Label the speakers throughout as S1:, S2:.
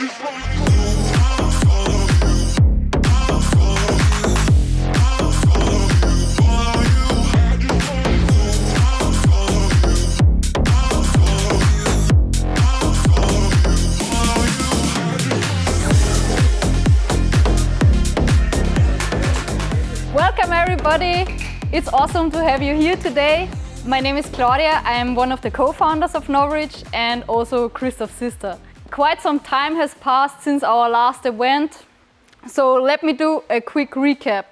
S1: Welcome everybody! It's awesome to have you here today. My name is Claudia, I am one of the co-founders of NOVRITSCH and also Christoph's sister. Quite some time has passed since our last event, so let me do a quick recap.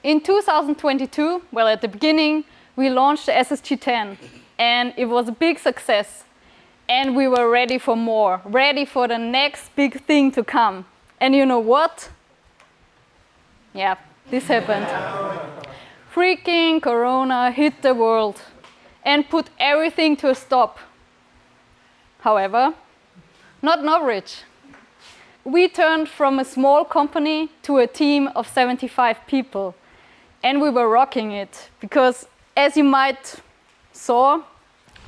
S1: In 2022, well at the beginning, we launched the SSG10 and it was a big success. And we were ready for more, ready for the next big thing to come. And you know what? Yeah. This happened. Freaking Corona hit the world and put everything to a stop. However, not NOVRITSCH. We turned from a small company to a team of 75 people, and we were rocking it because, as you might saw,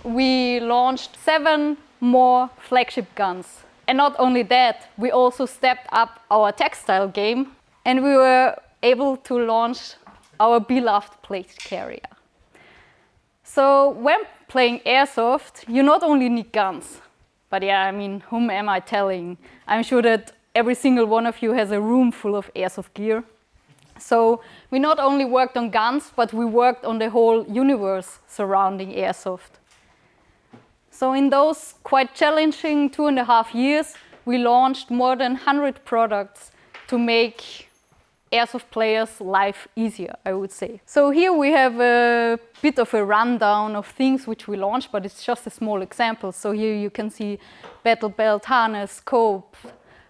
S1: we launched 7 more flagship guns. And not only that, we also stepped up our textile game, and we were able to launch our beloved plate carrier. So when playing airsoft, you not only need guns, but yeah, I mean, whom am I telling? I'm sure that every single one of you has a room full of airsoft gear. So we not only worked on guns, but we worked on the whole universe surrounding airsoft. So in those quite challenging 2.5 years, we launched more than 100 products to make airsoft players' life easier, I would say. So here we have a bit of a rundown of things which we launched, but it's just a small example. So here you can see battle belt, harness, scope,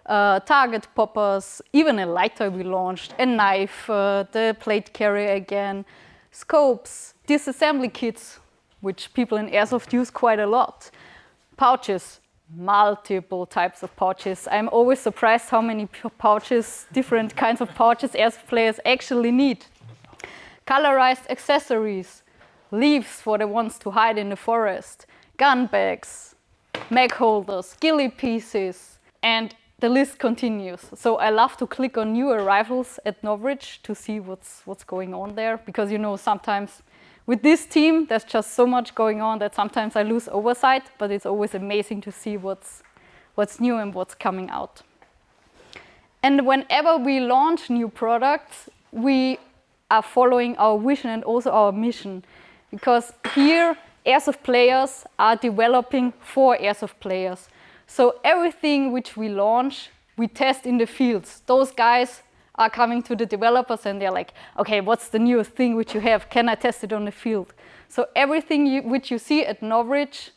S1: target poppers, even a lighter we launched, a knife, the plate carrier again, scopes, disassembly kits, which people in airsoft use quite a lot, pouches, multiple types of pouches. I'm always surprised how many pouches, different kinds of pouches airsoft players actually need. Colorized accessories, leaves for the ones to hide in the forest, gun bags, mag holders, ghillie pieces, and the list continues. So I love to click on new arrivals at NOVRITSCH to see what's going on there, because you know sometimes with this team, there's just so much going on that sometimes I lose oversight, but it's always amazing to see what's new and what's coming out. And whenever we launch new products, we are following our vision and also our mission, because here airsoft players are developing for airsoft players. So everything which we launch, we test in the fields. Those guys are coming to the developers and they're like, okay, what's the newest thing which you have? Can I test it on the field? So everything which you see at NOVRITSCH,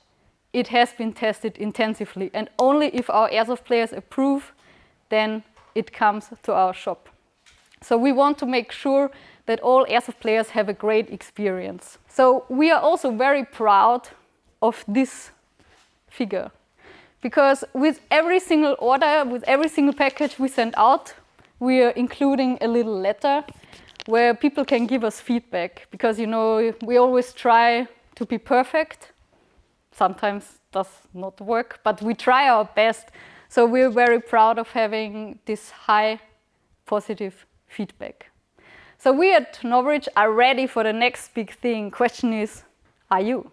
S1: it has been tested intensively. And only if our airsoft players approve, then it comes to our shop. So we want to make sure that all airsoft players have a great experience. So we are also very proud of this figure, because with every single order, with every single package we send out, we are including a little letter where people can give us feedback, because you know we always try to be perfect. Sometimes does not work, but we try our best. So we're very proud of having this high positive feedback. So we at NOVRITSCH are ready for the next big thing. Question is, are you?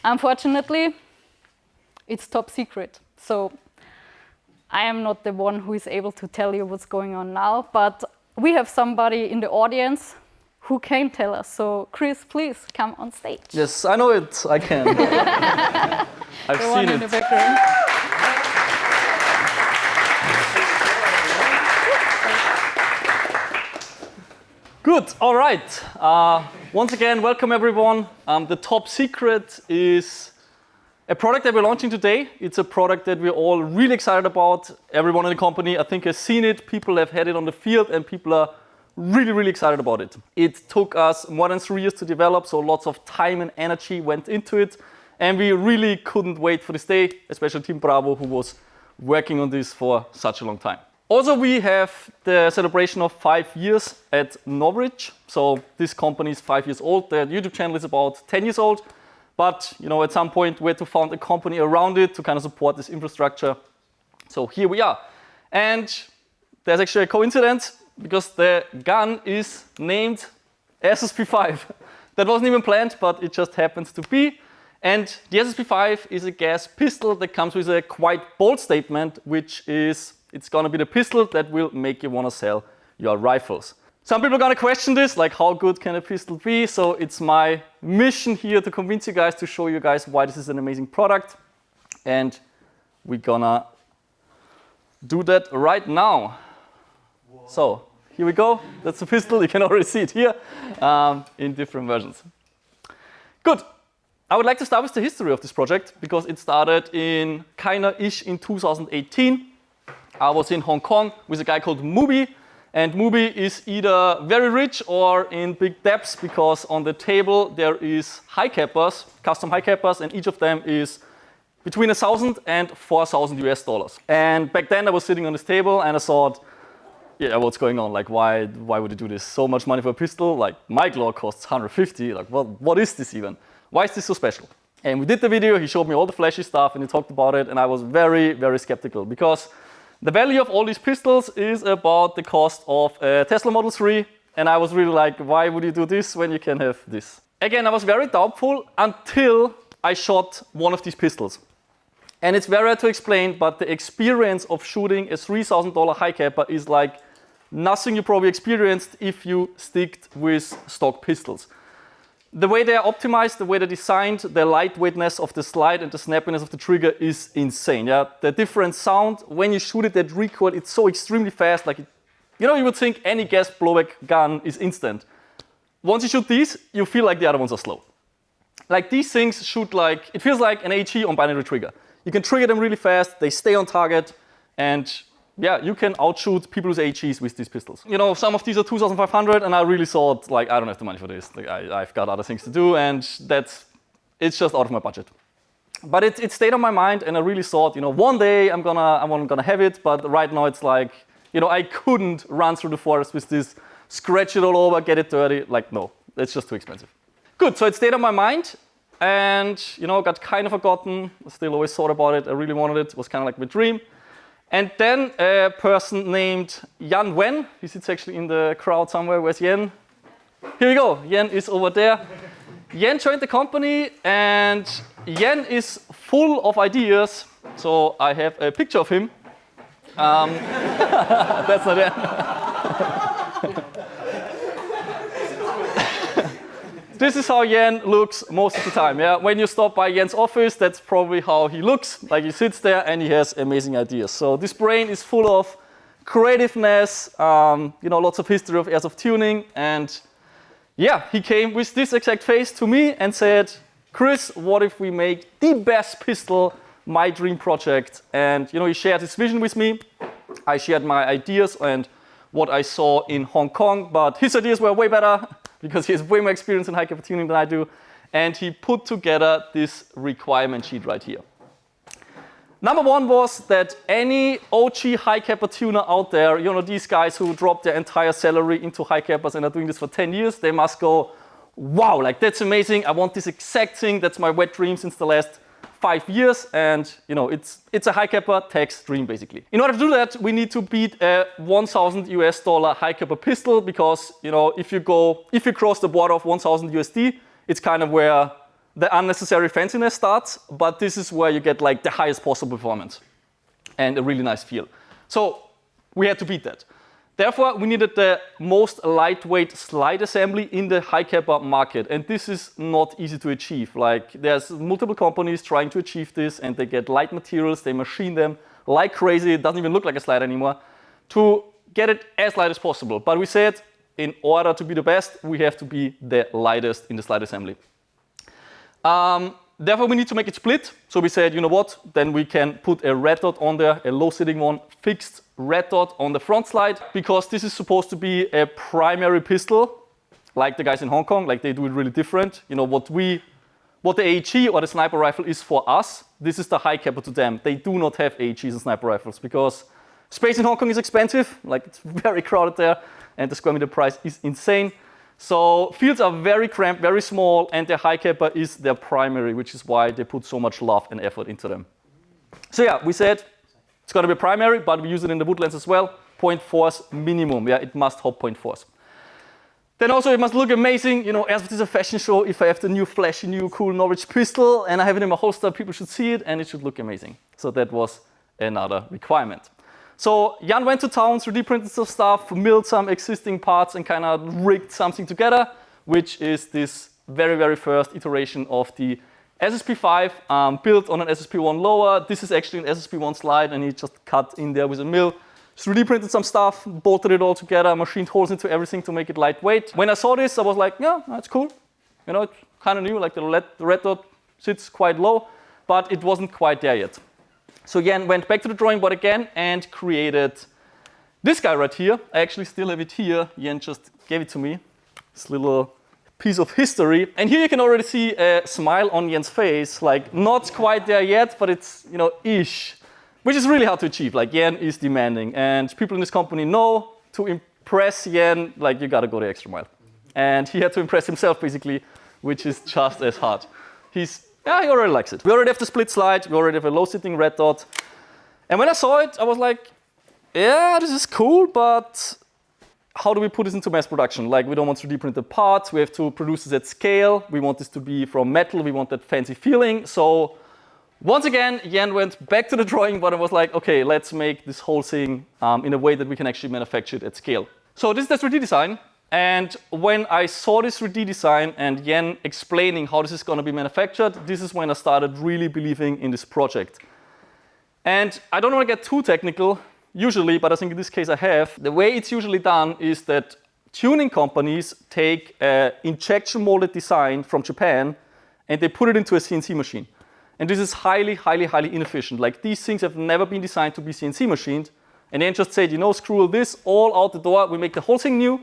S1: Unfortunately, it's top secret. So I am not the one who is able to tell you what's going on now, but we have somebody in the audience who can tell us. So Chris, please come on stage.
S2: Yes, I know it. I can. I've seen it. In the background. Good. All right. Once again, welcome everyone. The top secret is a product that we're launching today. It's a product that we're all really excited about. Everyone in the company, I think, has seen it. People have had it on the field and people are really, really excited about it. It took us more than 3 years to develop, so lots of time and energy went into it. And we really couldn't wait for this day, especially Team Bravo, who was working on this for such a long time. Also, we have the celebration of 5 years at NOVRITSCH. So this company is 5 years old. Their YouTube channel is about 10 years old. But at some point we had to found a company around it to kind of support this infrastructure. So here we are. And there's actually a coincidence because the gun is named SSP5. That wasn't even planned, but it just happens to be. And the SSP5 is a gas pistol that comes with a quite bold statement, which is it's going to be the pistol that will make you want to sell your rifles. Some people are going to question this, like how good can a pistol be? So it's my mission here to convince you guys, to show you guys why this is an amazing product. And we're going to do that right now. Whoa. So here we go. That's the pistol. You can already see it here in different versions. Good. I would like to start with the history of this project because it started in kinda-ish in 2018. I was in Hong Kong with a guy called Mubi, and Mubi is either very rich or in big debts because on the table there is high cappers, custom high cappers, and each of them is between 1,000 and 4,000 US dollars. And back then I was sitting on this table and I thought, yeah, what's going on? Like, why would you do this? So much money for a pistol? Like, my Glock costs 150. Like, what is this even? Why is this so special? And we did the video, he showed me all the flashy stuff and he talked about it, and I was very, very skeptical because the value of all these pistols is about the cost of a Tesla Model 3, and I was really like, why would you do this when you can have this? Again, I was very doubtful until I shot one of these pistols. And it's very hard to explain, but the experience of shooting a $3,000 high capper is like nothing you probably experienced if you stick with stock pistols. The way they are optimized, the way they're designed, the lightweightness of the slide and the snappiness of the trigger is insane. Yeah, the different sound when you shoot it, that recoil, it's so extremely fast. Like, you would think any gas blowback gun is instant. Once you shoot these, you feel like the other ones are slow. Like these things shoot like, it feels like an HE on binary trigger. You can trigger them really fast, they stay on target, and yeah, you can outshoot people with HEs with these pistols. Some of these are 2,500, and I really thought, like, I don't have the money for this. Like, I've got other things to do, and it's just out of my budget. But it stayed on my mind, and I really thought, one day I'm gonna have it. But right now it's like, I couldn't run through the forest with this, scratch it all over, get it dirty. Like, no, it's just too expensive. Good. So it stayed on my mind, and got kind of forgotten. I still always thought about it. I really wanted it. It was kind of like my dream. And then a person named Yan Wen, he sits actually in the crowd somewhere. Where's Yan? Here we go. Yan is over there. Yan joined the company, and Yan is full of ideas. So I have a picture of him. That's not Yan. This is how Yan looks most of the time. Yeah, when you stop by Yan's office, that's probably how he looks. Like he sits there and he has amazing ideas. So this brain is full of creativeness, lots of history of airsoft tuning, and yeah, he came with this exact face to me and said, "Chris, what if we make the best pistol, my dream project?" And he shared his vision with me. I shared my ideas and what I saw in Hong Kong, but his ideas were way better, because he has way more experience in high capper tuning than I do. And he put together this requirement sheet right here. Number one was that any OG high capper tuner out there, these guys who drop their entire salary into high cappers and are doing this for 10 years, they must go, wow, like that's amazing. I want this exact thing. That's my wet dream since the last 5 years. And it's a high capper tax dream basically. In order to do that, we need to beat a 1,000 US dollar high capper pistol, because if you cross the border of 1,000 USD, it's kind of where the unnecessary fanciness starts, but this is where you get like the highest possible performance and a really nice feel. So we had to beat that. Therefore, we needed the most lightweight slide assembly in the high capper market, and this is not easy to achieve. Like, there's multiple companies trying to achieve this, and they get light materials, they machine them like crazy. It doesn't even look like a slide anymore, to get it as light as possible. But we said, in order to be the best, we have to be the lightest in the slide assembly. Therefore, we need to make it split. So we said, then we can put a red dot on there, a low-sitting one, fixed red dot on the front slide, because this is supposed to be a primary pistol, like the guys in Hong Kong. Like, they do it really different. What the AHE or the sniper rifle is for us, this is the high capper to them. They do not have AHEs and sniper rifles because space in Hong Kong is expensive. Like, it's very crowded there, and the square meter price is insane. So fields are very cramped, very small, and their high kappa is their primary, which is why they put so much love and effort into them. So yeah, we said it's going to be primary, but we use it in the wood lens as well. Point force minimum. Yeah, it must hop point force. Then also it must look amazing. You know, as it is a fashion show, if I have the new flashy, new cool NOVRITSCH pistol and I have it in my holster, people should see it and it should look amazing. So that was another requirement. So Jan went to town, 3D printed some stuff, milled some existing parts and kind of rigged something together, which is this very, very first iteration of the SSP5 built on an SSP1 lower. This is actually an SSP1 slide and he just cut in there with a mill. 3D printed some stuff, bolted it all together, machined holes into everything to make it lightweight. When I saw this, I was like, yeah, that's cool. You know, it's kind of new, like the red dot sits quite low, but it wasn't quite there yet. So Jan went back to the drawing board again and created this guy right here. I actually still have it here. Jan just gave it to me. This little piece of history. And here you can already see a smile on Jan's face, like not quite there yet, but it's, you know, ish. Which is really hard to achieve. Like Jan is demanding, and people in this company know to impress Jan, like you gotta go the extra mile. And he had to impress himself basically, which is just as hard. He already likes it. We already have the split slide, we already have a low sitting red dot. And when I saw it, I was like, yeah, this is cool, but how do we put this into mass production? Like we don't want 3D printed parts, we have to produce this at scale. We want this to be from metal, we want that fancy feeling. So once again, Jan went back to the drawing board and was like, okay, let's make this whole thing in a way that we can actually manufacture it at scale. So this is the 3D design. And when I saw this 3D design and Jan explaining how this is going to be manufactured, this is when I started really believing in this project. And I don't want to get too technical, usually, but I think in this case I have. The way it's usually done is that tuning companies take an injection molded design from Japan and they put it into a CNC machine. And this is highly, highly, highly inefficient. Like these things have never been designed to be CNC machined. And then just said, you know, screw this all out the door. We make the whole thing new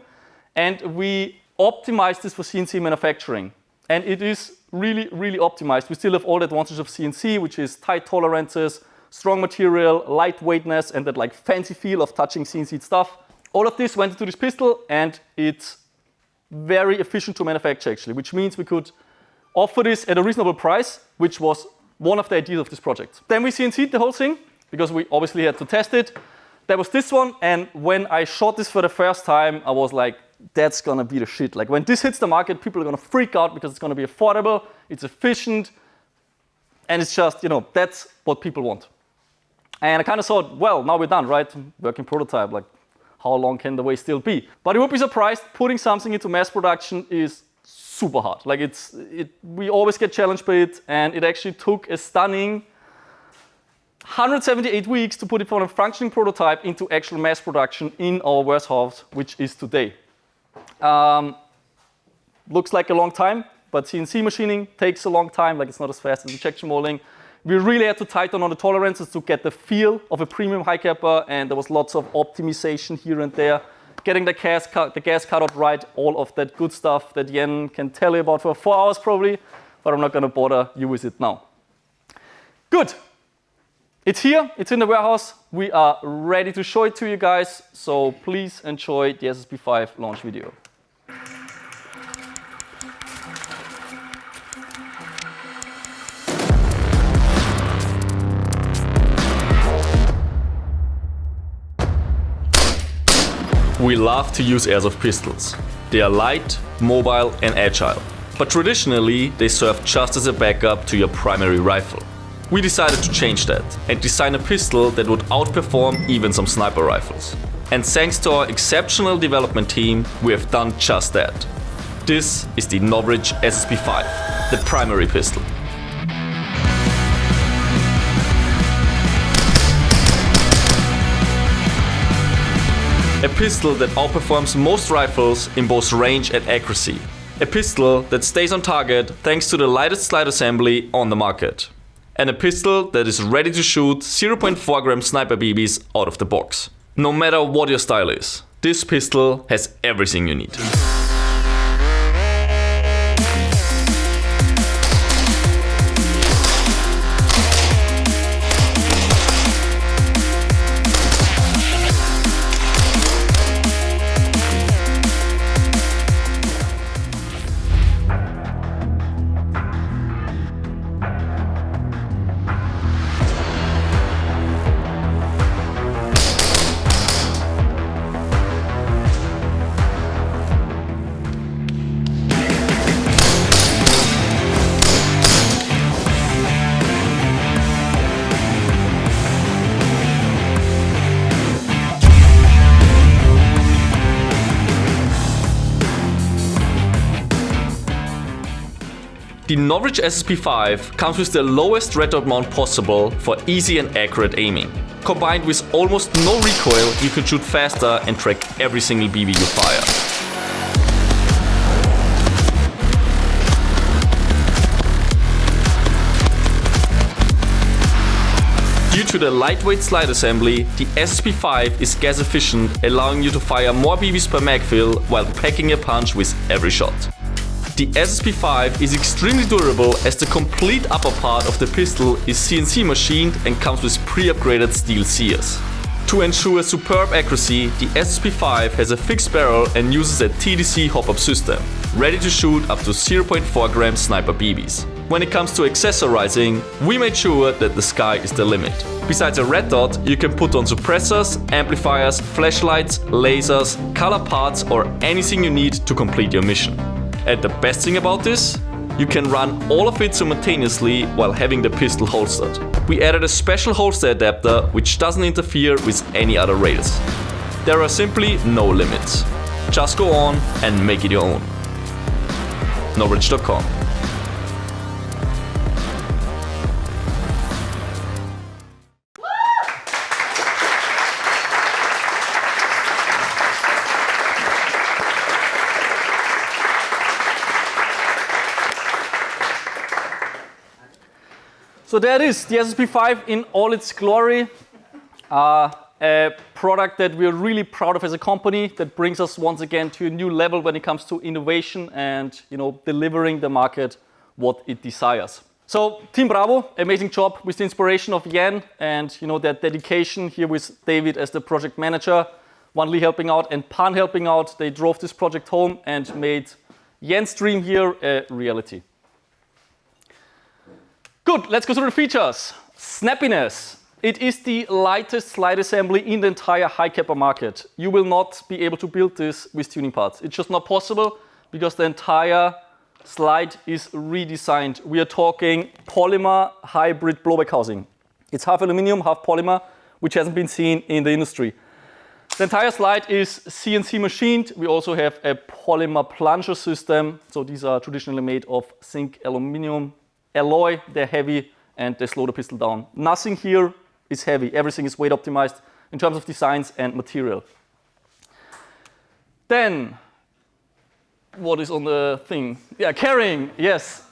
S2: and we optimize this for CNC manufacturing. And it is really, really optimized. We still have all the advantages of CNC, which is tight tolerances, strong material, lightweightness, and that like fancy feel of touching CNC stuff. All of this went into this pistol and it's very efficient to manufacture actually, which means we could offer this at a reasonable price, which was one of the ideas of this project. Then we CNC'd the whole thing because we obviously had to test it. There was this one, and when I shot this for the first time, I was like, that's gonna be the shit. Like when this hits the market, people are gonna freak out because it's gonna be affordable, it's efficient, and it's just, you know, that's what people want. And I kind of thought, well, now we're done, right? Working prototype, like how long can the way still be? But you would be surprised, putting something into mass production is super hard. Like we always get challenged by it, and it actually took a stunning 178 weeks to put it from a functioning prototype into actual mass production in our warehouse, which is today. Looks like a long time, but CNC machining takes a long time, like it's not as fast as injection molding. We really had to tighten on the tolerances to get the feel of a premium high kappa, and there was lots of optimization here and there. Getting the gas cutout right, all of that good stuff that Jan can tell you about for 4 hours probably, but I'm not going to bother you with it now. Good. It's here, it's in the warehouse. We are ready to show it to you guys, so please enjoy the SSP5 launch video. We love to use airsoft pistols. They are light, mobile and agile. But traditionally, they serve just as a backup to your primary rifle. We decided to change that and design a pistol that would outperform even some sniper rifles. And thanks to our exceptional development team, we have done just that. This is the NOVRITSCH SSP5, the primary pistol. A pistol that outperforms most rifles in both range and accuracy. A pistol that stays on target thanks to the lightest slide assembly on the market. And a pistol that is ready to shoot 0.4 gram sniper BBs out of the box. No matter what your style is, this pistol has everything you need.
S3: The NOVRITSCH SSP5 comes with the lowest red dot mount possible for easy and accurate aiming. Combined with almost no recoil, you can shoot faster and track every single BB you fire. Due to the lightweight slide assembly, the SSP5 is gas efficient, allowing you to fire more BBs per mag fill while packing a punch with every shot. The SSP5 is extremely durable as the complete upper part of the pistol is CNC machined and comes with pre-upgraded steel sears. To ensure superb accuracy, the SSP5 has a fixed barrel and uses a TDC hop-up system, ready to shoot up to 0.4 gram sniper BBs. When it comes to accessorizing, we made sure that the sky is the limit. Besides a red dot, you can put on suppressors, amplifiers, flashlights, lasers, color parts or anything you need to complete your mission. And the best thing about this? You can run all of it simultaneously while having the pistol holstered. We added a special holster adapter which doesn't interfere with any other rails. There are simply no limits. Just go on and make it your own. NOVRITSCH.com.
S2: So there it is, the SSP5 in all its glory. A product that we're really proud of as a company that brings us once again to a new level when it comes to innovation and delivering the market what it desires. So Team Bravo, amazing job with the inspiration of Jan and that dedication here with David as the project manager, Wan Lee helping out and Pan helping out. They drove this project home and made Jan's dream here a reality. Good, let's go through the features. Snappiness. It is the lightest slide assembly in the entire high capper market. You will not be able to build this with tuning parts. It's just not possible because the entire slide is redesigned. We are talking polymer hybrid blowback housing. It's half aluminum, half polymer, which hasn't been seen in the industry. The entire slide is CNC machined. We also have a polymer plunger system. So these are traditionally made of zinc aluminum alloy. They're heavy and they slow the pistol down. Nothing here is heavy. Everything is weight optimized in terms of designs and material. Then, what is on the thing? Yeah, carrying, yes.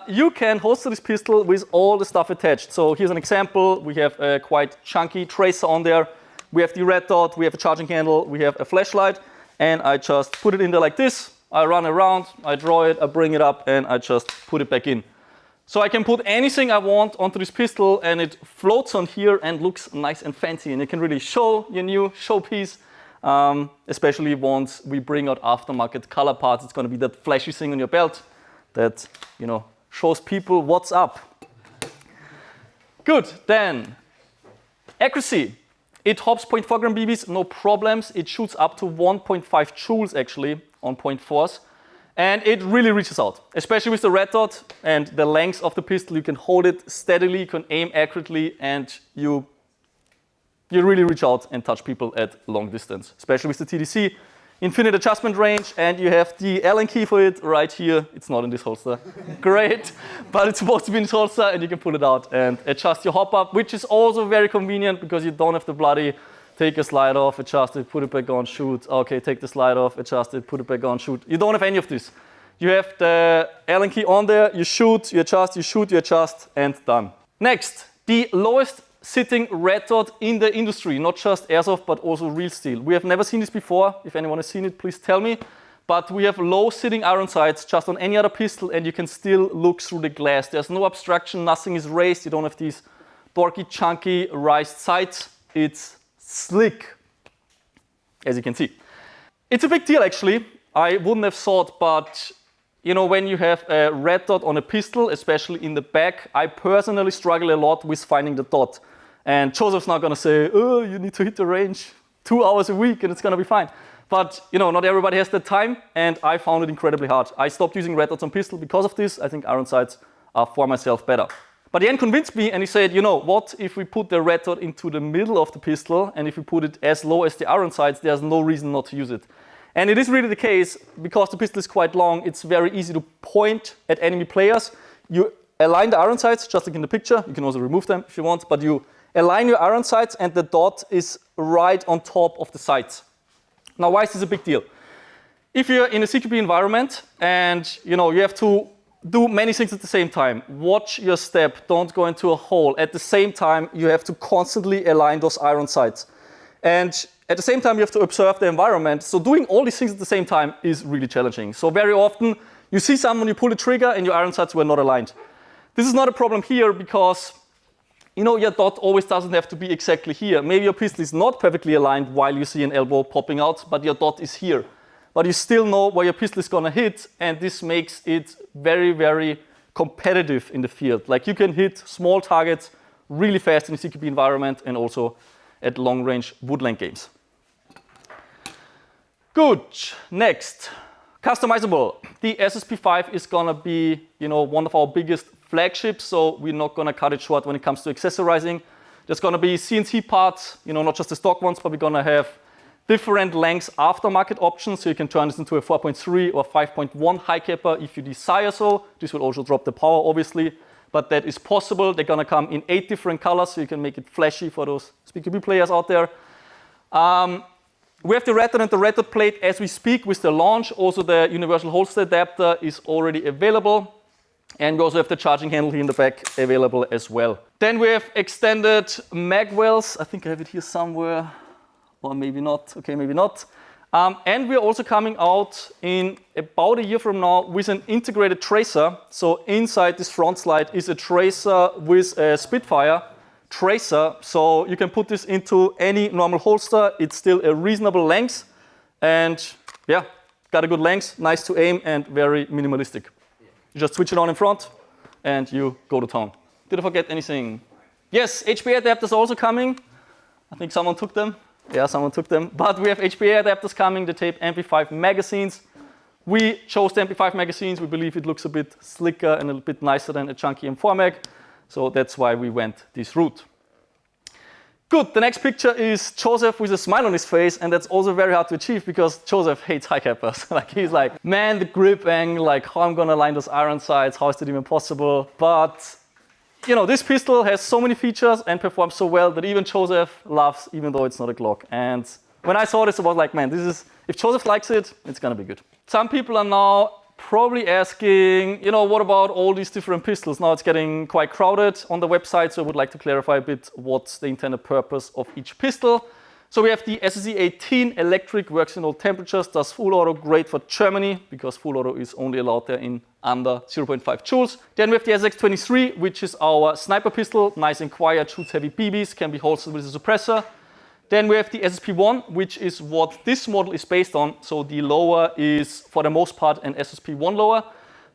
S2: You can holster this pistol with all the stuff attached. So here's an example. We have a quite chunky tracer on there. We have the red dot, we have a charging handle, we have a flashlight, and I just put it in there like this. I run around, I draw it, I bring it up, and I just put it back in. So I can put anything I want onto this pistol and it floats on here and looks nice and fancy, and you can really show your new showpiece, especially once we bring out aftermarket color parts. It's going to be that flashy thing on your belt that shows people what's up. Good, then accuracy. It hops 0.4 gram BBs, no problems. It shoots up to 1.5 joules actually on 0.4s. And it really reaches out, especially with the red dot and the length of the pistol. You can hold it steadily, you can aim accurately, and you really reach out and touch people at long distance, especially with the TDC. Infinite adjustment range, and you have the Allen key for it right here. It's not in this holster. Great, but it's supposed to be in this holster, and you can pull it out and adjust your hop up, which is also very convenient because you don't have to bloody take a slide off, adjust it, put it back on, shoot. Okay, take the slide off, adjust it, put it back on, shoot. You don't have any of this. You have the Allen key on there, you shoot, you adjust, you shoot, you adjust, and done. Next, the lowest sitting red dot in the industry, not just airsoft, but also real steel. We have never seen this before. If anyone has seen it, please tell me. But we have low sitting iron sights just on any other pistol, and you can still look through the glass. There's no obstruction, nothing is raised. You don't have these dorky, chunky, raised sights. It's slick, as you can see. It's a big deal actually. I wouldn't have thought, but when you have a red dot on a pistol, especially in the back, I personally struggle a lot with finding the dot. And Joseph's not gonna say, oh, you need to hit the range 2 hours a week and it's gonna be fine. But not everybody has the time, and I found it incredibly hard. I stopped using red dots on pistol because of this. I think iron sights are for myself better. But Jan convinced me and he said, what if we put the red dot into the middle of the pistol, and if we put it as low as the iron sights, there's no reason not to use it. And it is really the case, because the pistol is quite long, it's very easy to point at enemy players. you align the iron sights, just like in the picture. You can also remove them if you want, but you align your iron sights and the dot is right on top of the sights. Now, why is this a big deal? If you're in a CQB environment and you have to do many things at the same time, watch your step, don't go into a hole. At the same time, you have to constantly align those iron sights. And at the same time, you have to observe the environment. So doing all these things at the same time is really challenging. So very often, you see someone, you pull the trigger and your iron sights were not aligned. This is not a problem here because your dot always doesn't have to be exactly here. Maybe your pistol is not perfectly aligned while you see an elbow popping out, but your dot is here. But you still know where your pistol is gonna hit, and this makes it very, very competitive in the field. Like you can hit small targets really fast in the CQB environment and also at long-range woodland games. Good, next, customizable. The SSP5 is gonna be, one of our biggest flagships, so we're not gonna cut it short when it comes to accessorizing. There's gonna be CNC parts, not just the stock ones, but we're gonna have different lengths aftermarket options, so you can turn this into a 4.3 or 5.1 high capper if you desire so. This will also drop the power, obviously, but that is possible. They're gonna come in 8 different colors, so you can make it flashy for those CQB players out there. We have the red dot and the red dot plate as we speak with the launch. Also, the universal holster adapter is already available. And we also have the charging handle here in the back available as well. Then we have extended mag wells. I think I have it here somewhere. Or maybe not, okay, maybe not. And we're also coming out in about a year from now with an integrated tracer. So inside this front slide is a tracer with a Spitfire tracer. So you can put this into any normal holster. It's still a reasonable length. And yeah, got a good length, nice to aim and very minimalistic. You just switch it on in front and you go to town. Did I forget anything? Yes, HPA adapters are also coming. I think someone took them. Yeah, someone took them. But we have HPA adapters coming, the tape MP5 magazines. We chose the MP5 magazines. We believe it looks a bit slicker and a bit nicer than a chunky M4 mag. So that's why we went this route. Good, the next picture is Joseph with a smile on his face, and that's also very hard to achieve because Joseph hates high cappers. He's like, man, the grip angle, how I'm gonna line those iron sights, how is that even possible? But this pistol has so many features and performs so well that even Joseph loves, even though it's not a Glock. And when I saw this, I was like, man, if Joseph likes it, it's gonna be good. Some people are now probably asking, what about all these different pistols? Now it's getting quite crowded on the website, so I would like to clarify a bit what's the intended purpose of each pistol. So we have the SSE18 electric, works in all temperatures, does full auto, great for Germany, because full auto is only allowed there in under 0.5 joules. Then we have the SX23, which is our sniper pistol, nice and quiet, shoots heavy BBs, can be holstered with a suppressor. Then we have the SSP1, which is what this model is based on. So the lower is, for the most part, an SSP1 lower.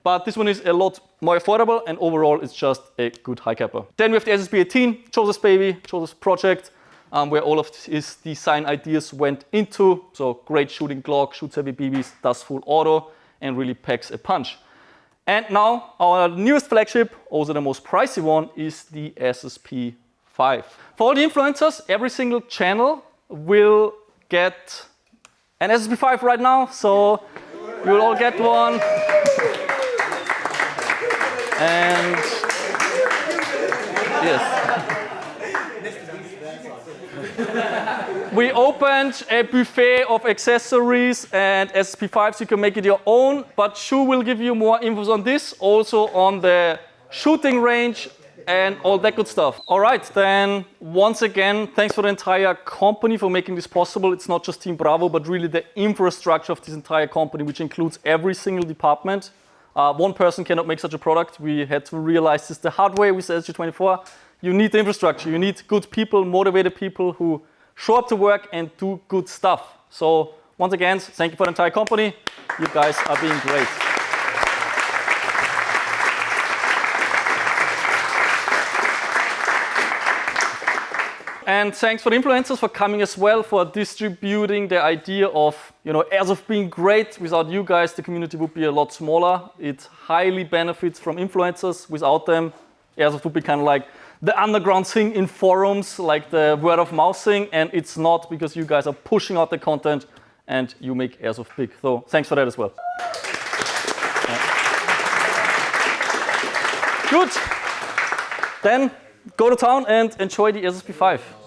S2: But this one is a lot more affordable, and overall it's just a good high capper. Then we have the SSP18, Joseph's baby, Joseph's project, where all of his design ideas went into. So great shooting Glock, shoots heavy BBs, does full auto, and really packs a punch. And now our newest flagship, also the most pricey one, is the SSP5. For all the influencers, every single channel will get an SSP5 right now, so you will all get one. And yes. We opened a buffet of accessories and SSP5s. You can make it your own, but Shu will give you more infos on this, also on the shooting range and all that good stuff. All right, then once again, thanks for the entire company for making this possible. It's not just Team Bravo, but really the infrastructure of this entire company, which includes every single department. One person cannot make such a product. We had to realize this the hard way with SG24. You need the infrastructure. You need good people, motivated people who show up to work and do good stuff. So once again, thank you for the entire company. You guys are being great. And thanks for the influencers for coming as well, for distributing the idea of, airsoft being great. Without you guys, the community would be a lot smaller. It highly benefits from influencers. Without them, airsoft would be kind of like the underground thing in forums, like the word of mouth thing. And it's not, because you guys are pushing out the content and you make airsoft big. So thanks for that as well. Good. Then go to town and enjoy the SSP5.